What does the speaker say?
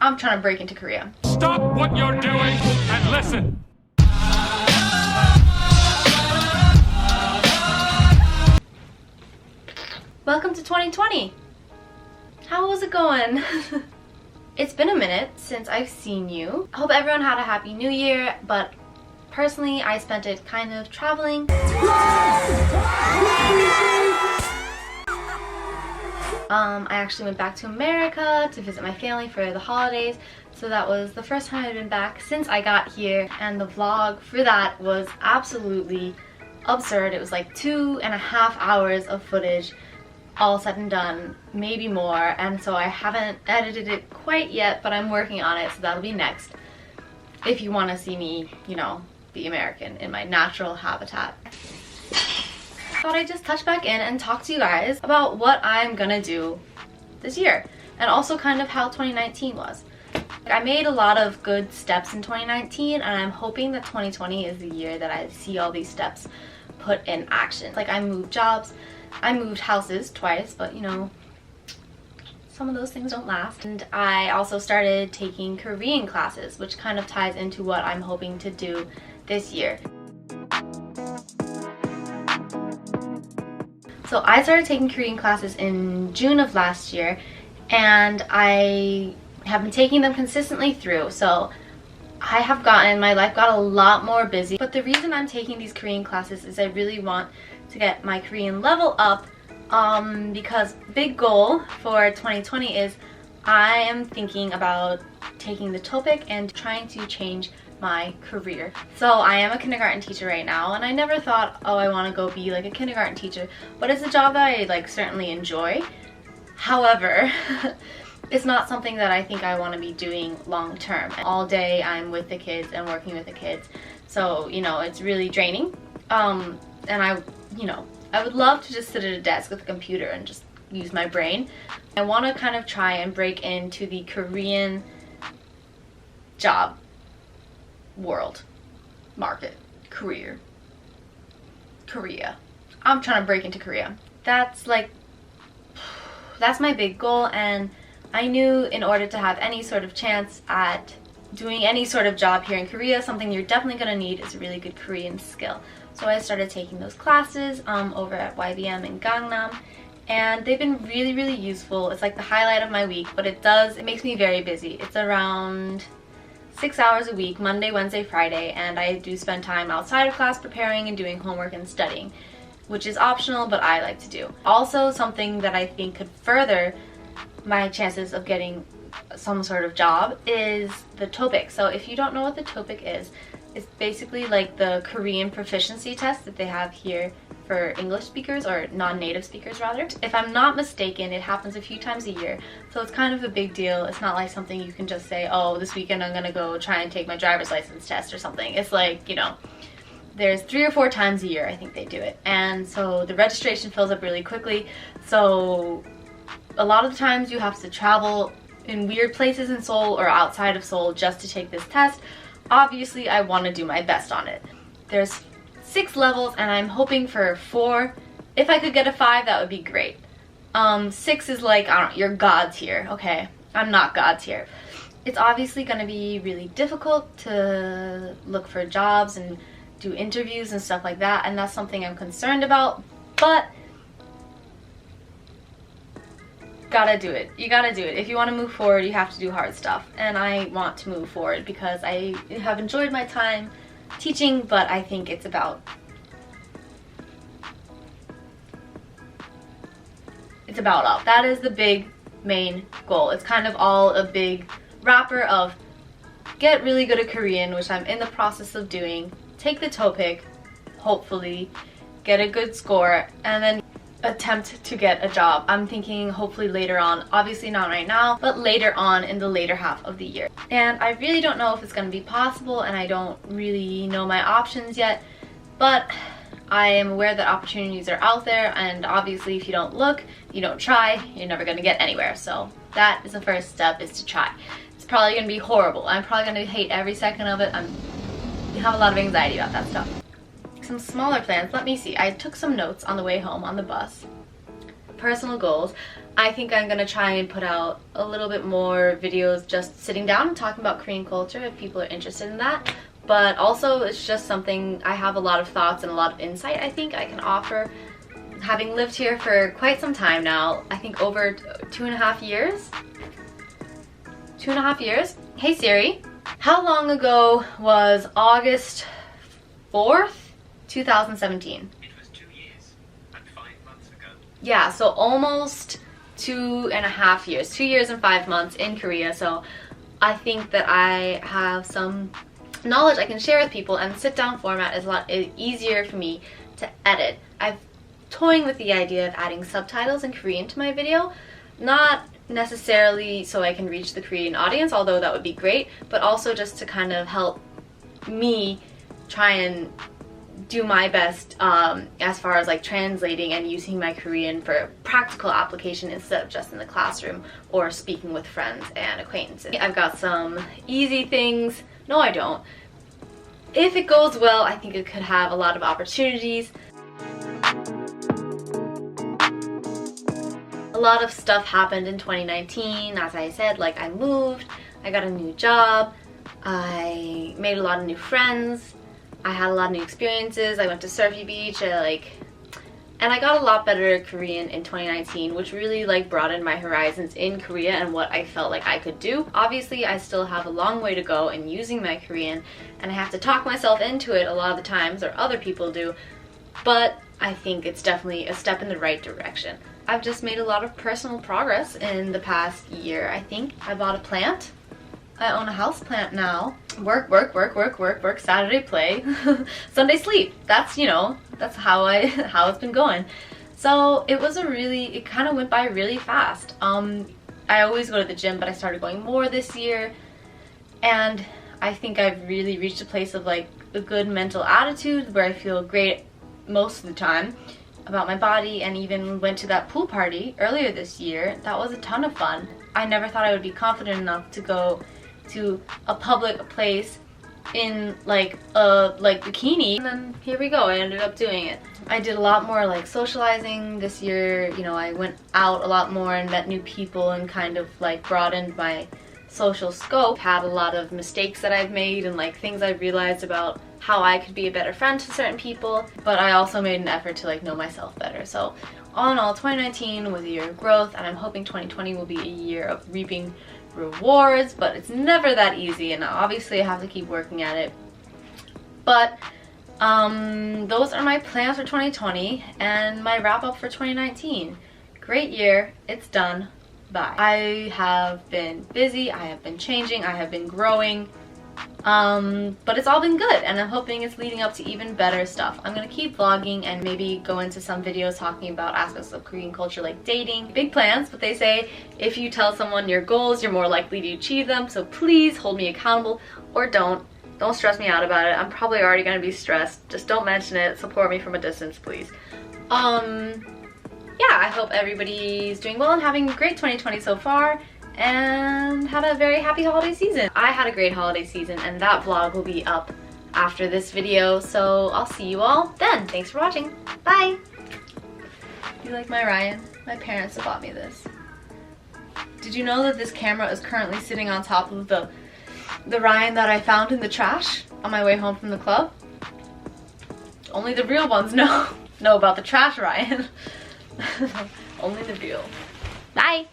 I'm trying to break into Korea. Stop what you're doing and listen. Welcome to 2020. How was it going? It's been a minute since I've seen you. I hope everyone had a happy new year, but personally I spent it kind of traveling. I actually went back to America to visit my family for the holidays, so that was the first time I've been back since I got here, and the vlog for that was absolutely absurd. It was like 2.5 hours of footage, all said and done, maybe more, and so I haven't edited it quite yet, but I'm working on it, so that'll be next. If you want to see me, you know, be American in my natural habitat. Thought I'd just touch back in and talk to you guys about what I'm gonna do this year, and also kind of how 2019 was. I made a lot of good steps in 2019, and I'm hoping that 2020 is the year that I see all these steps put in action. Like, I moved jobs, I moved houses twice, but you know, some of those things don't last. And I also started taking Korean classes, which kind of ties into what I'm hoping to do this year. So I started taking Korean classes in June of last year, and I have been taking them consistently through. So my life got a lot more busy. But the reason I'm taking these Korean classes is I really want to get my Korean level up, because big goal for 2020 is I am thinking about taking the TOPIK and trying to change my career. So I am a kindergarten teacher right now, and I never thought, oh, I want to go be like a kindergarten teacher, but it's a job that I like certainly enjoy. However, it's not something that I think I want to be doing long term. All day I'm with the kids and working with the kids, so you know, it's really draining. And I would love to just sit at a desk with a computer and just use my brain. I want to kind of try and break into the Korean job world, market, Korea. I'm trying to break into Korea. That's my big goal, and I knew in order to have any sort of chance at doing any sort of job here in Korea, something you're definitely going to need is a really good Korean skill. So I started taking those classes over at YBM in Gangnam, and they've been really, really useful. It's like the highlight of my week, but it makes me very busy. It's around 6 hours a week, Monday, Wednesday, Friday, and I do spend time outside of class preparing and doing homework and studying, which is optional, but I like to do. Also, something that I think could further my chances of getting some sort of job is the TOPIK. So if you don't know what the TOPIK is, it's basically like the Korean proficiency test that they have here for English speakers, or non-native speakers rather. If I'm not mistaken, it happens a few times a year, so it's kind of a big deal. It's not like something you can just say, oh, this weekend I'm gonna go try and take my driver's license test or something. It's like, you know, there's 3 or 4 times a year I think they do it, and so the registration fills up really quickly. So a lot of the times you have to travel in weird places in Seoul or outside of Seoul just to take this test. Obviously, I want to do my best on it. There's 6 levels, and I'm hoping for 4. If I could get a 5, that would be great. 6 is like, I don't know, you're God's here, okay? I'm not God's here. It's obviously going to be really difficult to look for jobs and do interviews and stuff like that, and that's something I'm concerned about, but gotta do it. You gotta do it. If you want to move forward, you have to do hard stuff, and I want to move forward because I have enjoyed my time teaching, but I think it's about up. That is the big main goal. It's kind of all a big wrapper of get really good at Korean, which I'm in the process of doing, take the TOPIK, hopefully get a good score, and then attempt to get a job. I'm thinking hopefully later on, obviously not right now, but later on in the later half of the year. And I really don't know if it's going to be possible, and I don't really know my options yet, but I am aware that opportunities are out there, and obviously if you don't look, you don't try, you're never going to get anywhere. So that is the first step, is to try. It's probably going to be horrible. I'm probably going to hate every second of it. I have a lot of anxiety about that stuff. Some smaller plans. Let me see. I took some notes on the way home on the bus. personal goals. I think I'm gonna try and put out a little bit more videos just sitting down and talking about Korean culture if people are interested in that. But also it's just something, I have a lot of thoughts and a lot of insight I think I can offer. Having lived here for quite some time now, I think over 2.5 years. 2.5 years? Hey Siri, how long ago was August 4th, 2017? It was 2 years and 5 months ago. Yeah, so almost 2.5 years. 2 years and 5 months in Korea. So I think that I have some knowledge I can share with people, and sit down format is a lot easier for me to edit. I've toying with the idea of adding subtitles in Korean to my video, not necessarily so I can reach the Korean audience, although that would be great, but also just to kind of help me try and do my best as far as like translating and using my Korean for practical application instead of just in the classroom or speaking with friends and acquaintances. I've got some easy things. No, I don't. If it goes well, I think it could have a lot of opportunities. A lot of stuff happened in 2019, as I said, like I moved, I got a new job, I made a lot of new friends, I had a lot of new experiences, I went to Surfy Beach, and I got a lot better at Korean in 2019, which really like broadened my horizons in Korea and what I felt like I could do. Obviously, I still have a long way to go in using my Korean, and I have to talk myself into it a lot of the times, or other people do, but I think it's definitely a step in the right direction. I've just made a lot of personal progress in the past year, I think. I bought a plant. I own a house plant now. Work, work, work, work, work, work, Saturday play, Sunday sleep. That's, you know, that's how it's been going. So it kind of went by really fast. I always go to the gym, but I started going more this year. And I think I've really reached a place of like a good mental attitude where I feel great most of the time about my body, and even went to that pool party earlier this year. That was a ton of fun. I never thought I would be confident enough to go to a public place in like a bikini, and then here we go, I ended up doing it. I did a lot more like socializing this year, you know, I went out a lot more and met new people and kind of like broadened my social scope. Had a lot of mistakes that I've made and like things I've realized about how I could be a better friend to certain people, but I also made an effort to like know myself better. So all in all, 2019 was a year of growth, and I'm hoping 2020 will be a year of reaping rewards, but it's never that easy, and obviously I have to keep working at it. But those are my plans for 2020 and my wrap up for 2019. Great year, it's done, bye. I have been busy, I have been changing, I have been growing, but it's all been good, and I'm hoping it's leading up to even better stuff. I'm gonna keep vlogging and maybe go into some videos talking about aspects of Korean culture like dating. Big plans, but they say if you tell someone your goals, you're more likely to achieve them, so please hold me accountable, or don't stress me out about it. I'm probably already gonna be stressed. Just don't mention it. Support me from a distance, please. Yeah, I hope everybody's doing well and having a great 2020 so far, and had a very happy holiday season. I had a great holiday season, and that vlog will be up after this video, so I'll see you all then. Thanks for watching. Bye! You like my Ryan? My parents have bought me this. Did you know that this camera is currently sitting on top of the Ryan that I found in the trash on my way home from the club? Only the real ones know about the trash Ryan. Only the real. Bye!